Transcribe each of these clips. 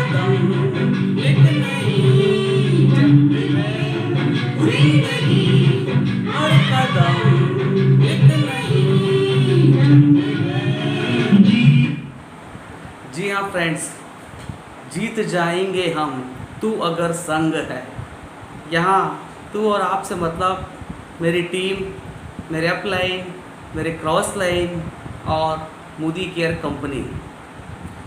कदम एक नई जंग है जिंदगी, हर कदम एक नई जंग है। जी हाँ फ्रेंड्स, जीत जाएंगे हम तू अगर संग है। यहाँ तू और आप से मतलब मेरी टीम, मेरे अपलाइन, मेरे क्रॉस लाइन और मोदी केयर कंपनी।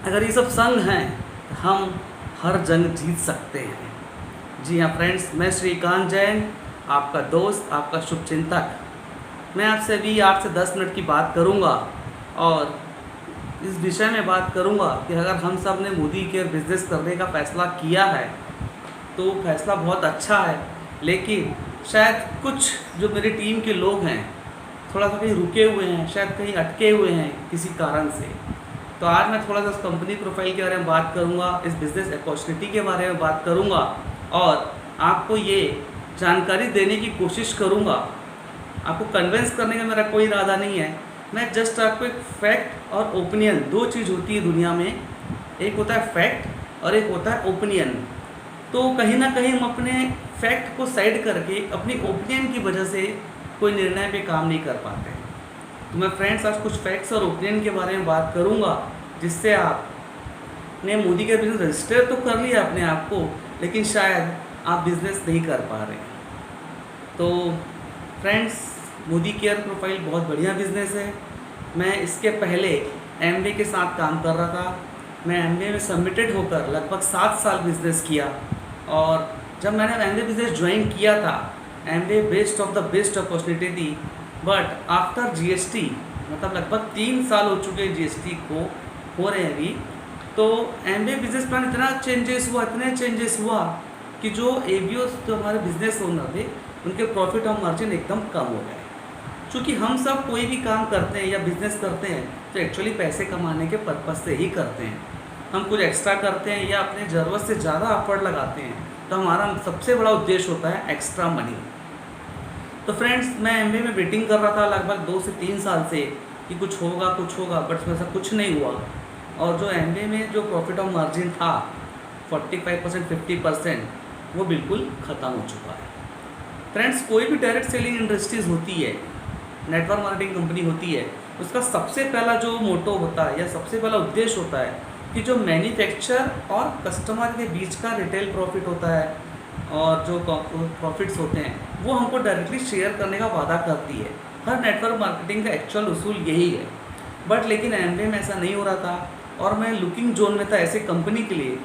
अगर ये सब संग हैं तो हम हर जंग जीत सकते हैं। जी हाँ फ्रेंड्स, मैं श्रीकांत जैन, आपका दोस्त, आपका शुभचिंतक। मैं आपसे अभी 8 से 10 मिनट की बात करूँगा और इस विषय में बात करूँगा कि अगर हम सब ने मोदी केयर बिज़नेस करने का फ़ैसला किया है तो फैसला बहुत अच्छा है, लेकिन शायद कुछ जो मेरी टीम के लोग हैं थोड़ा सा कहीं रुके हुए हैं, शायद कहीं अटके हुए हैं किसी कारण से। तो आज मैं थोड़ा सा इस कंपनी प्रोफाइल के बारे में बात करूंगा, इस बिज़नेस अपॉर्चुनिटी के बारे में बात करूंगा और आपको ये जानकारी देने की कोशिश करूंगा। आपको कन्विंस करने का मेरा कोई इरादा नहीं है, मैं जस्ट आपको एक फैक्ट और ओपिनियन, दो चीज़ होती है दुनिया में, एक होता है फैक्ट और एक होता है ओपिनियन। तो कहीं ना कहीं हम अपने फैक्ट को साइड करके अपनी ओपिनियन की वजह से कोई निर्णय पे काम नहीं कर पाते। तो मैं फ्रेंड्स आज कुछ फैक्ट्स और ओपिनियन के बारे में बात करूंगा, जिससे आपने मोदी के बिजनेस रजिस्टर तो कर लिया अपने आप को, लेकिन शायद आप बिज़नेस नहीं कर पा रहे। तो फ्रेंड्स, मोदी केयर प्रोफाइल बहुत बढ़िया बिज़नेस है। मैं इसके पहले एमबीए के साथ काम कर रहा था। मैं एमबीए में सबमिटेड होकर लगभग 7 साल बिज़नेस किया और जब मैंने एमबीए बिज़नेस ज्वाइन किया था, MBA best of the best opportunity थी, बट आफ्टर जीएसटी, मतलब लगभग 3 साल हो चुके हैं जीएसटी को हो रहे हैं अभी, तो एमबीए बिजनेस प्लान इतना चेंजेस हुआ कि जो एबीओ जो हमारे बिजनेस ओनर थे उनके प्रॉफिट और मार्जिन एकदम कम हो गए। क्योंकि हम सब कोई भी काम करते हैं या बिज़नेस करते हैं तो एक्चुअली पैसे कमाने के पर्पज़ से ही करते हैं। हम कुछ एक्स्ट्रा करते हैं या अपने ज़रूरत से ज़्यादा एफर्ट लगाते हैं तो हमारा सबसे बड़ा उद्देश्य होता है एक्स्ट्रा मनी। तो फ्रेंड्स, मैं एमबीए में वेटिंग कर रहा था लगभग 2 से 3 साल से कि कुछ होगा, बट उसमें ऐसा कुछ नहीं हुआ। और जो एमबीए में जो प्रॉफिट ऑफ मार्जिन था 45%, 50%, वो बिल्कुल ख़त्म हो चुका है। फ्रेंड्स, कोई भी डायरेक्ट सेलिंग इंडस्ट्रीज़ होती है, नेटवर्क मार्केटिंग कंपनी होती है, उसका सबसे पहला जो मोटो होता है या सबसे पहला उद्देश्य होता है कि जो मैन्युफैक्चर और कस्टमर के बीच का रिटेल प्रॉफिट होता है और जो प्रॉफिट्स होते हैं वो हमको डायरेक्टली शेयर करने का वादा करती है। हर नेटवर्क मार्केटिंग का एक्चुअल उसूल यही है। बट लेकिन एमबीए में ऐसा नहीं हो रहा था और मैं लुकिंग जोन में था ऐसे कंपनी के लिए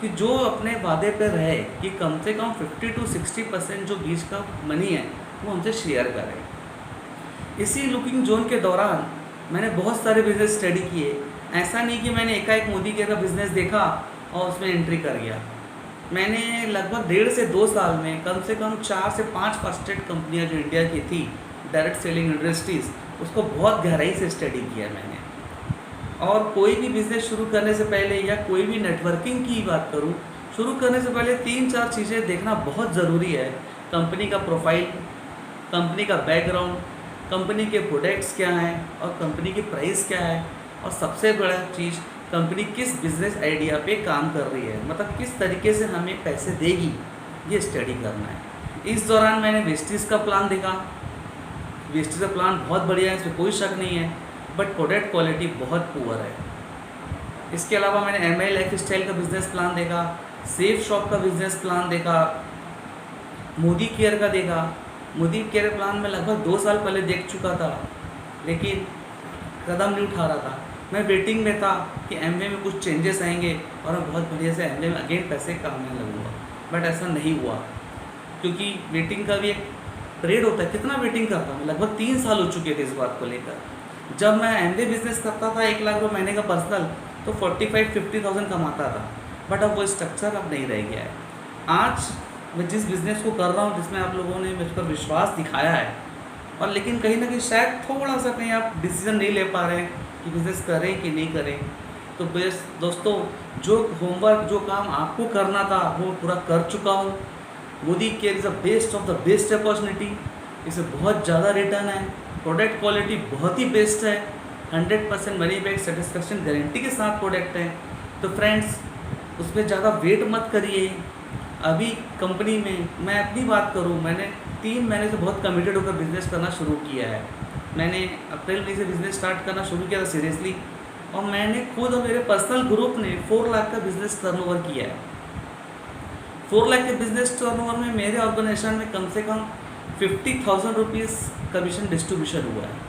कि जो अपने वादे पर रहे कि कम से कम 50 to 60% जो बीच का मनी है वो हमसे शेयर करे। इसी लुकिंग जोन के दौरान मैंने बहुत सारे बिजनेस स्टडी किए। ऐसा नहीं कि मैंने एकाएक मोदी केयर का बिज़नेस देखा और उसमें एंट्री कर गया। मैंने लगभग 1.5 से 2 साल में कम से कम 4 से 5 फर्स्ट एड कंपनियाँ जो इंडिया की थी डायरेक्ट सेलिंग इंडस्ट्रीज़, उसको बहुत गहराई से स्टडी किया मैंने। और कोई भी बिज़नेस शुरू करने से पहले या कोई भी नेटवर्किंग की बात करूँ, शुरू करने से पहले 3-4 चीज़ें देखना बहुत ज़रूरी है। कंपनी का प्रोफाइल, कंपनी का बैकग्राउंड, कंपनी के प्रोडक्ट्स क्या हैं और कंपनी की प्राइस क्या है, और सबसे बड़ा चीज़ कंपनी किस बिज़नेस आइडिया पे काम कर रही है, मतलब किस तरीके से हमें पैसे देगी, ये स्टडी करना है। इस दौरान मैंने वेस्टीज़ का प्लान देखा। वेस्टीज़ का प्लान बहुत बढ़िया है, इसमें कोई शक नहीं है, बट प्रोडक्ट क्वालिटी बहुत पुअर है। इसके अलावा मैंने एमआई लाइफ स्टाइल का बिज़नेस प्लान देखा, सेफ शॉप का बिज़नेस प्लान देखा, मोदी केयर का देखा। मोदी केयर प्लान में लगभग 2 साल पहले देख चुका था, लेकिन कदम नहीं उठा रहा था। मैं वेटिंग में था कि एमबीए में कुछ चेंजेस आएंगे और मैं बहुत बढ़िया से एमबीए में अगेन पैसे कमाने लगूंगा, बट ऐसा नहीं हुआ। क्योंकि वेटिंग का भी एक पीरियड होता है। कितना वेटिंग करता हूँ, लगभग 3 साल हो चुके थे इस बात को लेकर। जब मैं एमबीए बिजनेस करता था 1 लाख रुपये महीने का पर्सनल, तो 45-50,000 कमाता था, बट अब वो स्ट्रक्चर अब नहीं रह गया है। आज मैं जिस बिज़नेस को कर रहा हूँ, जिसमें आप लोगों ने मुझ पर विश्वास दिखाया है, और लेकिन कहीं ना कहीं शायद थोड़ा सा कहीं आप डिसीजन नहीं ले पा रहे हैं कि बिज़नेस करें कि नहीं करें, तो बेस्ट दोस्तों, जो होमवर्क, जो काम आपको करना था वो पूरा कर चुका हूँ। Modi care is the best of the best opportunity. इसे बहुत ज़्यादा रिटर्न है, प्रोडक्ट क्वालिटी बहुत ही बेस्ट है, 100% मनी बैक सेटिस्फेक्शन गारंटी के साथ प्रोडक्ट है। तो फ्रेंड्स, उसमें ज़्यादा वेट मत करिए। अभी कंपनी में मैं अपनी बात करूं, मैंने 3 महीने से बहुत कमिटेड होकर बिज़नेस करना शुरू किया है। मैंने अप्रैल मई से बिज़नेस स्टार्ट करना शुरू किया था सीरियसली, और मैंने खुद और मेरे पर्सनल ग्रुप ने 4 लाख का बिज़नेस टर्नओवर किया है। 4 लाख के बिज़नेस टर्नओवर में मेरे ऑर्गेनाइजेशन में कम से कम 50,000 रुपीज़ कमीशन डिस्ट्रीब्यूशन हुआ है।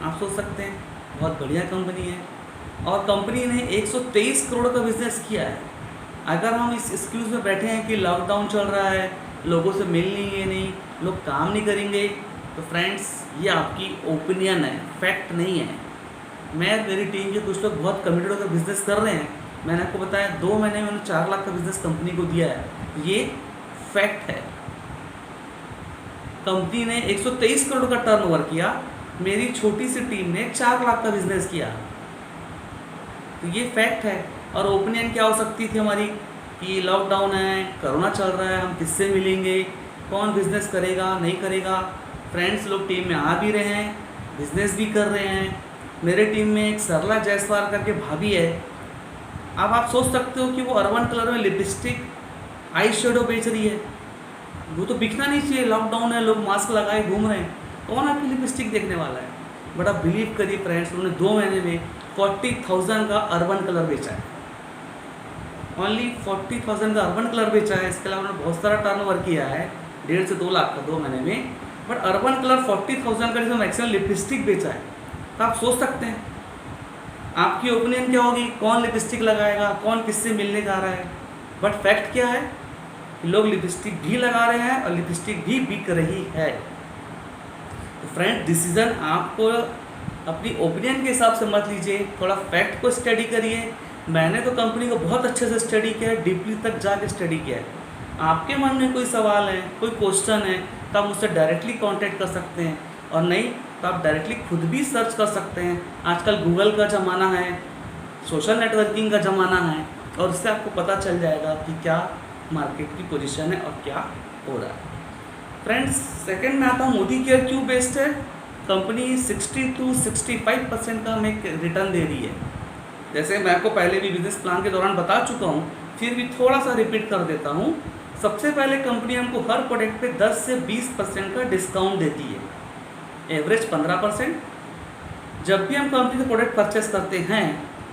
आप सोच सकते हैं, बहुत बढ़िया कंपनी है। और कंपनी ने 123 करोड़ का बिज़नेस किया है। अगर हम इस एक्सक्यूज़ में बैठे हैं कि लॉकडाउन चल रहा है, लोगों से मिल लेंगे नहीं, लोग काम नहीं करेंगे, तो फ्रेंड्स ये आपकी ओपिनियन है, फैक्ट नहीं है। मैं मेरी टीम के कुछ लोग बहुत कमिटेड होकर बिज़नेस कर रहे हैं। मैंने आपको बताया 2 महीने में उन्होंने 4 लाख का बिज़नेस कंपनी को दिया है, ये फैक्ट है। कंपनी ने 123 करोड़ का टर्नओवर किया, मेरी छोटी सी टीम ने 4 लाख का बिज़नेस किया, तो ये फैक्ट है। और ओपिनियन क्या हो सकती थी हमारी कि लॉकडाउन है, कोरोना चल रहा है, हम किससे मिलेंगे, कौन बिज़नेस करेगा नहीं करेगा। फ्रेंड्स लोग टीम में आ भी रहे हैं, बिज़नेस भी कर रहे हैं। मेरे टीम में एक सरला जायसवाल करके भाभी है। अब आप सोच सकते हो कि वो अर्बन कलर में लिपस्टिक आई शेडो बेच रही है, वो तो बिकना नहीं चाहिए, लॉकडाउन है, लोग मास्क लगाए घूम रहे हैं, कौन आपकी लिपस्टिक देखने वाला है। बट आप बिलीव करिए फ्रेंड्स, उन्होंने 2 महीने में 40,000 का अर्बन कलर बेचा है, ओनली 40,000 का अर्बन कलर बेचा है। इसके अलावा उन्होंने बहुत सारा टर्नओवर किया है, 1.5 से 2 लाख का 2 महीने में। बट अर्बन कलर 40,000 का जिसमें मैक्सिमम लिपस्टिक बेचा है, तो आप सोच सकते हैं आपकी ओपिनियन क्या होगी, कौन लिपस्टिक लगाएगा, कौन किससे मिलने जा रहा है। बट फैक्ट क्या है, लोग लिपस्टिक भी लगा रहे हैं और लिपस्टिक भी बिक रही है। तो फ्रेंड डिसीजन आपको अपनी ओपिनियन के हिसाब से मत लीजिए, थोड़ा फैक्ट को स्टडी करिए। मैंने तो कंपनी को बहुत अच्छे से स्टडी किया है, डीपली तक जाके स्टडी किया है। आपके मन में कोई सवाल है, कोई क्वेश्चन है, तो आप मुझसे डायरेक्टली कांटेक्ट कर सकते हैं, और नहीं तो आप डायरेक्टली खुद भी सर्च कर सकते हैं। आजकल गूगल का ज़माना है, सोशल नेटवर्किंग का ज़माना है, और उससे आपको पता चल जाएगा कि क्या मार्केट की पोजीशन है और क्या हो रहा है। फ्रेंड्स सेकंड में आता हूँ, मोदी केयर क्यों बेस्ट है। कंपनी 60 to 65% का हमें रिटर्न दे रही है। जैसे मैं आपको पहले भी बिजनेस प्लान के दौरान बता चुका हूँ, फिर भी थोड़ा सा रिपीट कर देता हूँ। सबसे पहले कंपनी हमको हर प्रोडक्ट पे 10 से 20% का डिस्काउंट देती है, एवरेज 15%। जब भी हम कंपनी से प्रोडक्ट परचेस करते हैं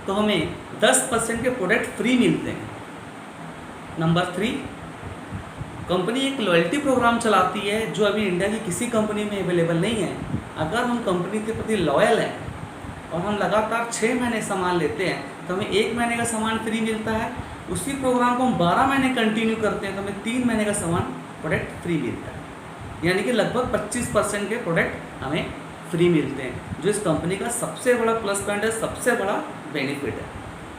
तो हमें 10% के प्रोडक्ट फ्री मिलते हैं। नंबर 3, कंपनी एक लॉयल्टी प्रोग्राम चलाती है जो अभी इंडिया की किसी कंपनी में अवेलेबल नहीं है। अगर हम कंपनी के प्रति लॉयल हैं और हम लगातार 6 महीने सामान लेते हैं तो हमें 1 महीने का सामान फ्री मिलता है। उसी प्रोग्राम को हम 12 महीने कंटिन्यू करते हैं तो हमें 3 महीने का सामान प्रोडक्ट फ्री मिलता है। यानी कि लगभग 25% के प्रोडक्ट हमें फ्री मिलते हैं, जो इस कंपनी का सबसे बड़ा प्लस पॉइंट है, सबसे बड़ा बेनिफिट है।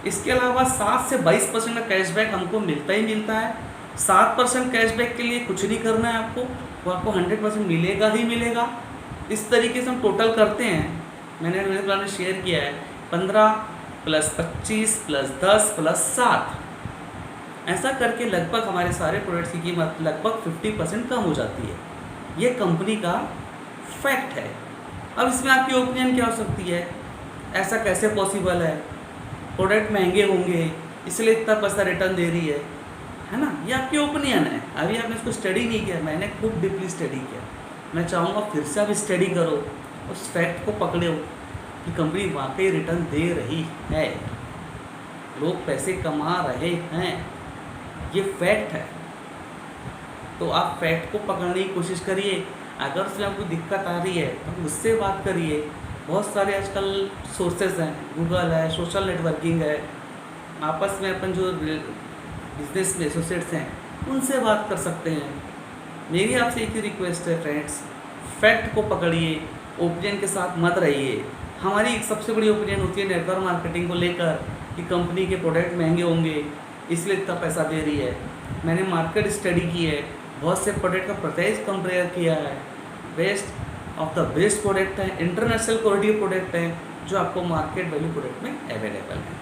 इसके अलावा 7 से 22% का कैशबैक हमको मिलता ही मिलता है। 7% कैशबैक के लिए कुछ नहीं करना है आपको, वो आपको 100% मिलेगा ही मिलेगा। इस तरीके से हम टोटल करते हैं, मैंने मेरे प्लान में शेयर किया है 15 + 25 + 10 + 7, ऐसा करके लगभग हमारे सारे प्रोडक्ट्स की कीमत लगभग 50% कम हो जाती है। ये कंपनी का फैक्ट है। अब इसमें आपकी ओपिनियन क्या हो सकती है, ऐसा कैसे पॉसिबल है, प्रोडक्ट महंगे होंगे इसलिए इतना पैसा रिटर्न दे रही है ना। ये आपकी ओपिनियन है, अभी आपने इसको स्टडी नहीं किया, मैंने खूब डीपली स्टडी किया। मैं चाहूँगा फिर से आप स्टडी करो, उस फैक्ट को पकड़ो कि कंपनी वाकई रिटर्न दे रही है, लोग पैसे कमा रहे हैं, ये फैक्ट है। तो आप फैक्ट को पकड़ने की कोशिश करिए। अगर उसमें आपको दिक्कत आ रही है तो मुझसे बात करिए। बहुत सारे आजकल सोर्सेज हैं, गूगल है, सोशल नेटवर्किंग है, आपस में अपन जो बिजनेस में एसोसिएट्स हैं उनसे बात कर सकते हैं। मेरी आपसे एक ही रिक्वेस्ट है फ्रेंड्स, फैक्ट को पकड़िए, ओपिनियन के साथ मत रहिए। हमारी एक सबसे बड़ी ओपिनियन होती है नेटवर्क मार्केटिंग को लेकर कि कंपनी के प्रोडक्ट महंगे होंगे इसलिए इतना पैसा दे रही है। मैंने मार्केट स्टडी की है, बहुत से प्रोडक्ट का प्राइस कंपेयर किया है, best of the best product है, इंटरनेशनल क्वालिटी प्रोडक्ट है जो आपको मार्केट वैल्यू प्रोडक्ट में अवेलेबल है।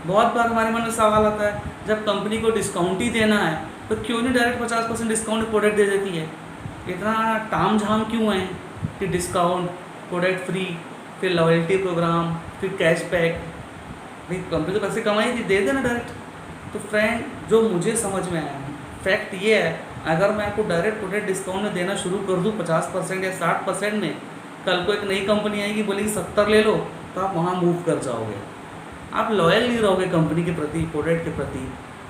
बहुत बार हमारे मन में सवाल आता है, जब कंपनी को डिस्काउंट ही देना है तो क्यों नहीं डायरेक्ट 50% डिस्काउंट प्रोडक्ट दे देती है, इतना ताम झाम क्यों है कि डिस्काउंट, प्रोडक्ट फ्री, फिर लॉयल्टी प्रोग्राम, फिर कैशबैक। भाई कंपनी तो पैसे कमाएगी, दे देना डायरेक्ट। तो फ्रेंड, जो मुझे समझ में आया फैक्ट ये है, अगर मैं आपको डायरेक्ट प्रोडक्ट डिस्काउंट में देना शुरू कर दूँ 50% या 60% में, कल को एक नई कंपनी आएगी बोलेगी 70 ले लो, तो आप वहाँ मूव कर जाओगे। आप लॉयल नहीं रहोगे कंपनी के प्रति, प्रोडक्ट के प्रति।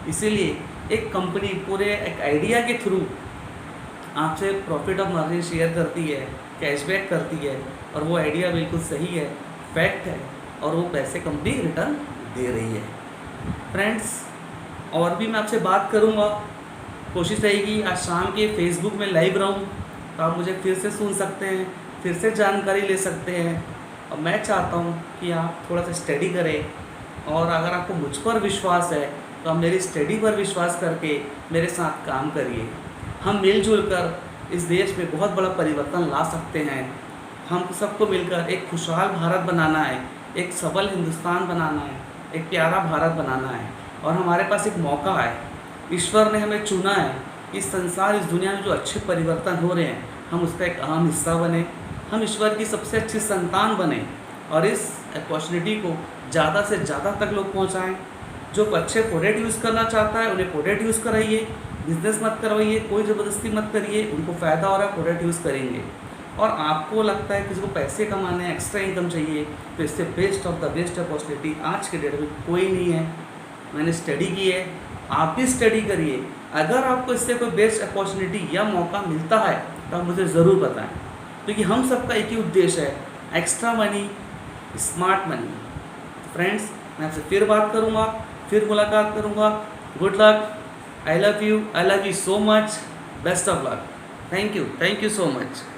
इसीलिए एक कंपनी पूरे एक आइडिया के थ्रू आपसे प्रॉफिट ऑफ मार्जिन शेयर करती है, कैशबैक करती है, और वो आइडिया बिल्कुल सही है, फैक्ट है, और वो पैसे कंपनी रिटर्न दे रही है। फ्रेंड्स, और भी मैं आपसे बात करूँगा, कोशिश रहेगी आज शाम के फेसबुक में लाइव रहूँ, तो आप मुझे फिर से सुन सकते हैं, फिर से जानकारी ले सकते हैं। और मैं चाहता हूँ कि आप थोड़ा सा स्टडी करें, और अगर आपको मुझ पर विश्वास है तो आप मेरी स्टडी पर विश्वास करके मेरे साथ काम करिए। हम मिलजुल कर इस देश में बहुत बड़ा परिवर्तन ला सकते हैं। हम सबको मिलकर एक खुशहाल भारत बनाना है, एक सबल हिंदुस्तान बनाना है, एक प्यारा भारत बनाना है। और हमारे पास एक मौका है, ईश्वर ने हमें चुना है। इस संसार, इस दुनिया में जो अच्छे परिवर्तन हो रहे हैं, हम उसका एक अहम हिस्सा बने, हम ईश्वर की सबसे अच्छी संतान बने, और इस अपॉर्चुनिटी को ज़्यादा से ज़्यादा तक लोग पहुँचाएँ। जो अच्छे प्रोडक्ट यूज़ करना चाहता है उन्हें प्रोडक्ट यूज़ कराइए, बिजनेस मत करवाइए, कोई ज़बरदस्ती मत करिए। उनको फ़ायदा हो रहा है, प्रोडक्ट यूज़ करेंगे। और आपको लगता है किसी को पैसे कमाने हैं, एक्स्ट्रा इनकम चाहिए, तो इससे best of the best opportunity आज के डेट में कोई नहीं है। मैंने स्टडी की है, आप भी स्टडी करिए। अगर आपको इससे कोई बेस्ट अपॉर्चुनिटी या मौका मिलता है तो आप मुझे ज़रूर बताएं, क्योंकि हम सबका एक ही उद्देश्य है, extra money, smart money. Friends, मैं आपसे फिर बात करूँगा, फिर मुलाकात करूँगा। Good luck, I love you so much, best of luck. Thank you so much.